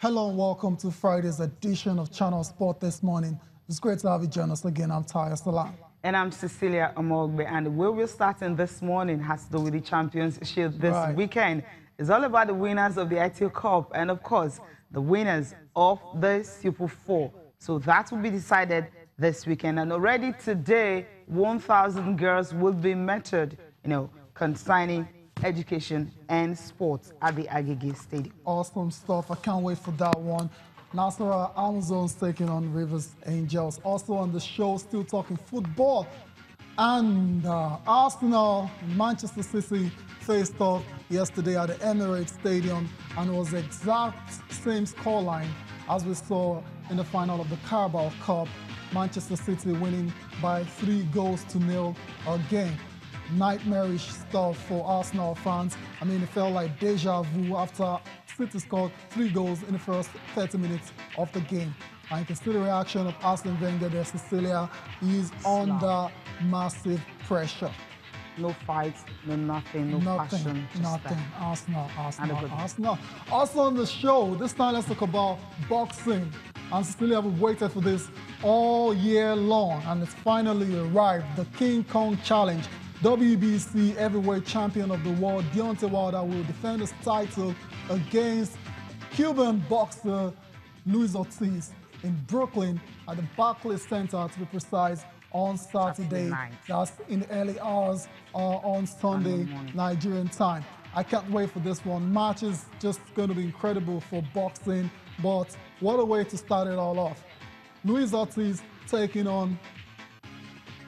Hello and welcome to Friday's edition of Channel Sport this morning. It's great to have you join us again. I'm Taya Salam. And I'm Cecilia Omogbe. And where we're starting this morning has to do with the Champions Shield this weekend. It's all about the winners of the ITO Cup and, of course, the winners of the Super 4. So that will be decided this weekend. And already today, 1,000 girls will be mentored, concerning education and sports at the Agege Stadium. Awesome stuff. I can't wait for that one. Nasarawa Amazons taking on Rivers Angels. Also on the show, still talking football. And Arsenal and Manchester City faced off yesterday at the Emirates Stadium, and it was the exact same scoreline as we saw in the final of the Carabao Cup. Manchester City winning by 3-0 again. Nightmarish stuff for Arsenal fans. I mean, it felt like deja vu after City scored 3 goals in the first 30 minutes of the game. And you can see the reaction of Arsene Wenger there, Cecilia. He is under massive pressure. No fights, no nothing, no passion. Nothing. Arsenal. Also on the show, this time let's talk about boxing. And Cecilia, we've waited for this all year long, and it's finally arrived. The King Kong Challenge. WBC heavyweight champion of the world, Deontay Wilder, will defend his title against Cuban boxer Luis Ortiz in Brooklyn at the Barclays Center, to be precise, on Saturday. That's in the early hours on Sunday, Nigerian time. I can't wait for this one. Match is just going to be incredible for boxing, but what a way to start it all off. Luis Ortiz taking on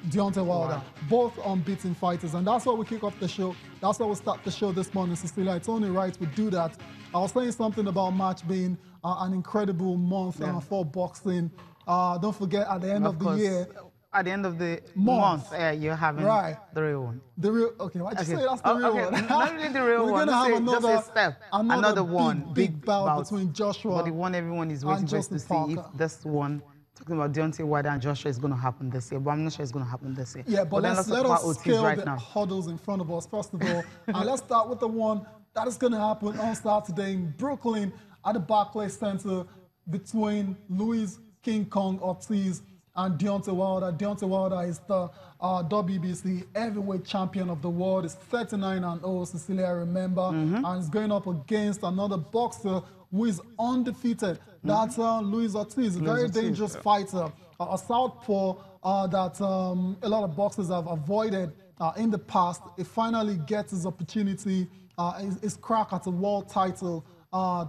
Deontay Wilder, both unbeaten fighters, and that's why we kick off the show. That's why we start the show this morning, Cecilia. It's only right we do that. I was saying something about March being an incredible month for boxing. Don't forget, at the end of the year, at the end of the month, you're having the real one. The real, why'd you say that's the real one? Not really the real one. We're going to have another one, big bout between Joshua but the one everyone is waiting to see if this one, talking about Deontay Wilder and Joshua, is going to happen this year, but I'm not sure it's going to happen this year. Yeah, but let us scale the hurdles in front of us, first of all. And let's start with the one that is going to happen on Saturday in Brooklyn at the Barclays Center between Luis King Kong Ortiz and Deontay Wilder. Deontay Wilder is the WBC heavyweight champion of the world. He's 39-0, Cecilia, remember, and he's going up against another boxer who is undefeated. That's Luis Ortiz, a very dangerous fighter, a southpaw that a lot of boxers have avoided in the past. He finally gets his opportunity, his crack at a world title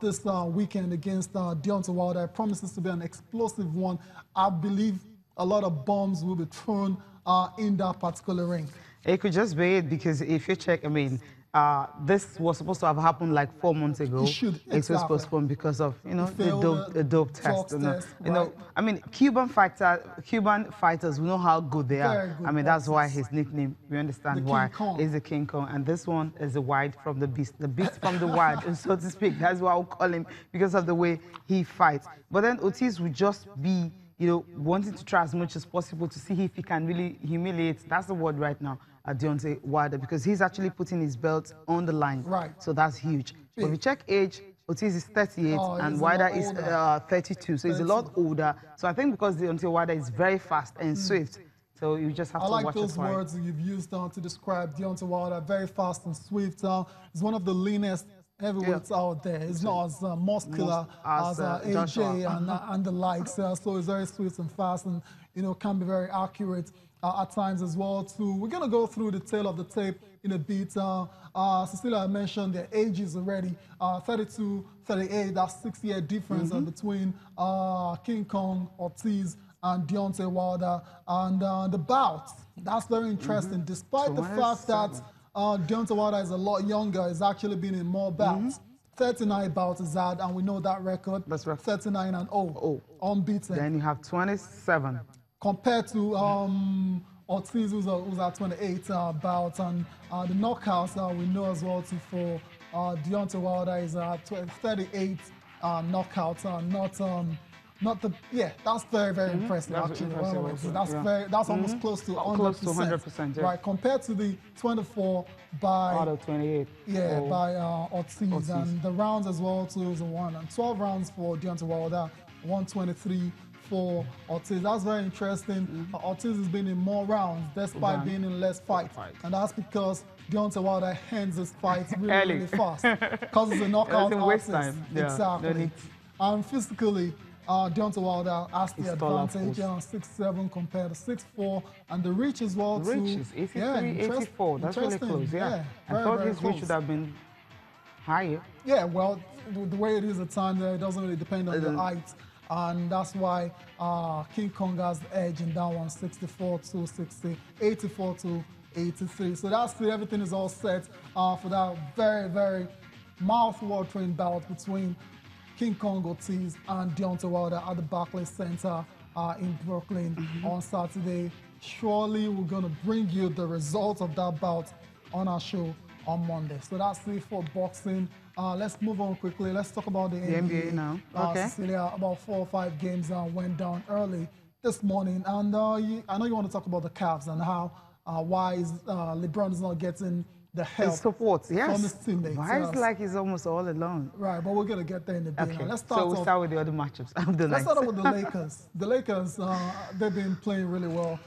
this weekend against Deontay Wilder. It promises to be an explosive one. I believe a lot of bombs will be thrown in that particular ring. It could just be it, because if you check, this was supposed to have happened like 4 months ago. It was postponed because of the dope test. Cuban fighters, we know how good they are. That's why his nickname, we understand why, is the King Kong. And this one is the wild from the beast from the wild, so to speak. That's why I'll call him, because of the way he fights. But then Ortiz would just be, wanting to try as much as possible to see if he can really humiliate, that's the word right now, Deontay Wilder, because he's actually putting his belt on the line. So that's huge. But if you check age, Ortiz is 38 and Wilder is 32, so he's a lot older. So I think because Deontay Wilder is very fast and swift, so you just have to watch it. I like those words you've used to describe Deontay Wilder, very fast and swift. He's one of the leanest heavyweights out there. He's not as muscular as AJ and the likes. So he's very swift and fast, and can be very accurate at times as well too. We're going to go through the tail of the tape in a bit. Cecilia mentioned their ages already. 32, 38, that's 6-year difference between King Kong Ortiz and Deontay Wilder. And the bout, that's very interesting. Despite the fact that Deontay Wilder is a lot younger, he's actually been in more bouts. 39 bouts is had, and we know that record. That's right. 39-0, unbeaten. Then you have 27. Compared to Ortiz, who's at 28 bouts, and the knockouts we know as well too for Deontay Wilder is 38 knockouts, That's very impressive actually. That's almost close to 100%. Close to 100%, right? Compared to the 24 by out of 28. By Ortiz, and the rounds as well too is a 1 and 12 rounds for Deontay Wilder, 123 for Ortiz. That's very interesting. Ortiz has been in more rounds despite being in less fights, and that's because Deontay Wilder ends his fights really fast because it's a knockout artist. Exactly. And physically, Deontay Wilder has the advantage, 6'7" compared to 6'4", and the reach as well. The reach is 83, 84. That's really close. I thought his reach should have been higher. Yeah, well, the way it is at times, it doesn't really depend on the height, and that's why King Kong has the edge in that one, 64 to 60, 84 to 83. So that's it. Everything is all set for that very mouth-watering bout between King Kong Ortiz and Deontay Wilder at the Barclays Center in Brooklyn on Saturday. Surely we're going to bring you the results of that bout on our show on Monday. So that's it for boxing. Let's move on quickly. Let's talk about the NBA now. Okay. Cecilia, about 4 or 5 games went down early this morning. And I know you want to talk about the Cavs and how why LeBron is not getting the help from his teammates. Why is like he's almost all alone? Right, but we're going to get there in the day. Okay. Let's start with the other matchups of the night. Let's start off with the Lakers. The Lakers, they've been playing really well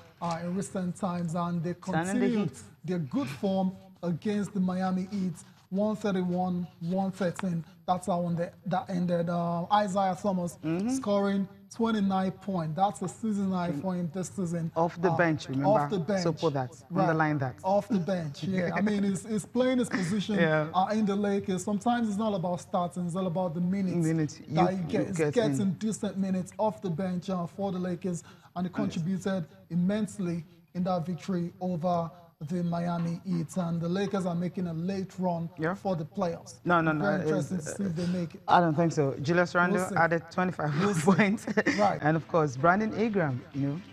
in recent times, and they continued their good form against the Miami Heat, 131-113. That's how that ended. Isaiah Thomas scoring 29 points. That's a season high for him this season. Off the bench, remember? Off the bench. So put that, underline that. Off the bench, I mean, he's playing his position in the Lakers. Sometimes it's not about starting, it's all about the minutes that he gets. He's getting decent minutes off the bench for the Lakers, and he contributed immensely in that victory over the Miami Heat, and the Lakers are making a late run for the playoffs. No. Very interesting to see if they make it. I don't think so. Julius Randle added 25 points. Right. And of course, Brandon Ingram,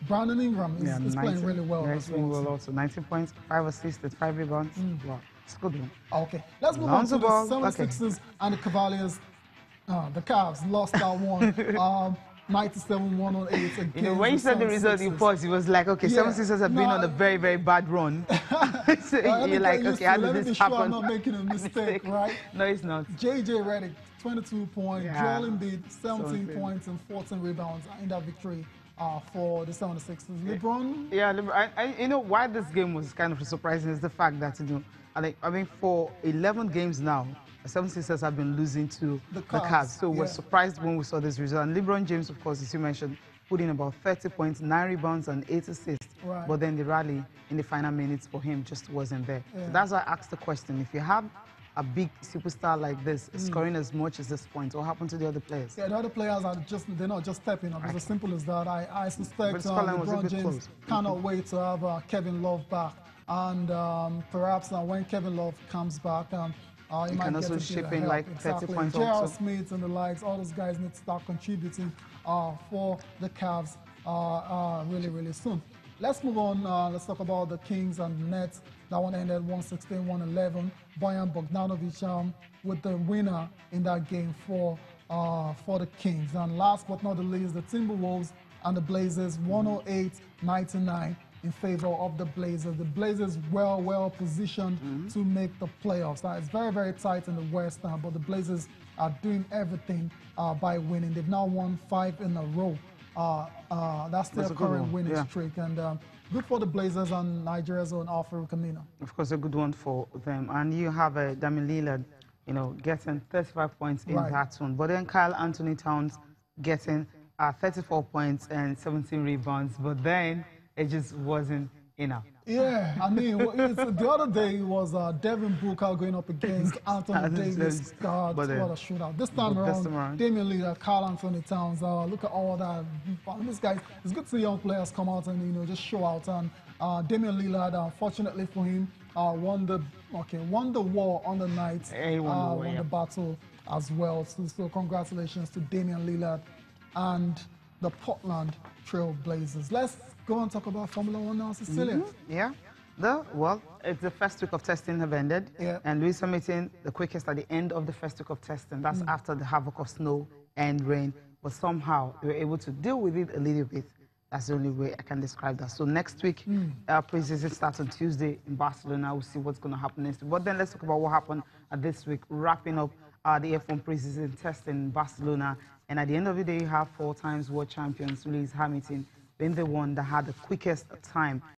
Brandon Ingram is playing really well. He's playing well also. 19 points, 5 assists, 5 rebounds. Wow, it's a good one. Okay, let's move on to the 76ers and the Cavaliers. The Cavs lost that one. 97-108 against when you said the result, you paused. It was like, okay, 76ers have been on a very bad run. So you're like, okay, how did this happen? I'm not making a mistake, right? No, it's not. JJ Redick, 22 points. Joel Embiid, 17 points and 14 rebounds in that victory for the 76ers. LeBron? Yeah, LeBron. You know why this game was kind of surprising is the fact that, I mean, for 11 games now, the 76ers have been losing to the Cavs. So we're surprised when we saw this result. And LeBron James, of course, as you mentioned, put in about 30 points, 9 rebounds, and 8 assists. Right. But then the rally in the final minutes for him just wasn't there. So that's why I asked the question. If you have a big superstar like this scoring as much as this point, what happened to the other players? Yeah, the other players they're not just stepping up. It's as simple as that. I suspect LeBron James cannot wait to have Kevin Love back. And perhaps when Kevin Love comes back, you can also ship in like 30 points. J.R. Smith and the likes, all those guys need to start contributing for the Cavs really soon. Let's move on. Let's talk about the Kings and the Nets. That one ended 116-111. Bojan Bogdanovic with the winner in that game for the Kings. And last but not the least, the Timberwolves and the Blazers, 108-99. In favor of the Blazers. The Blazers well positioned to make the playoffs. It's very tight in the West, but the Blazers are doing everything by winning. They've now won 5 in a row. That's their current winning streak, and good for the Blazers and Nigeria's own Al-Farouq Aminu. Of course, a good one for them. And you have Damian Lillard, getting 35 points in that one. But then Kyle Anthony Towns getting 34 points and 17 rebounds. But then it just wasn't enough. Yeah, I mean, the other day was Devin Booker going up against Anthony Davis. God, what a shootout. This time around, Damian Lillard, Karl Anthony Towns, look at all that. This guy, it's good to see young players come out and, just show out. And Damian Lillard, unfortunately for him, won the war on the night, won the battle as well. So congratulations to Damian Lillard and the Portland Trail Blazers. Let's go and talk about Formula One now, Cecilia. Yeah. It's the first week of testing have ended. Yeah. And Lewis Hamilton, the quickest at the end of the first week of testing. That's after the havoc of snow and rain. but somehow they were able to deal with it a little bit. That's the only way I can describe that. So next week, pre-season starts on Tuesday in Barcelona. We'll see what's going to happen next week. But then let's talk about what happened this week, wrapping up the F1 pre-season test in Barcelona. And at the end of the day, you have 4 times world champions Lewis Hamilton being the one that had the quickest time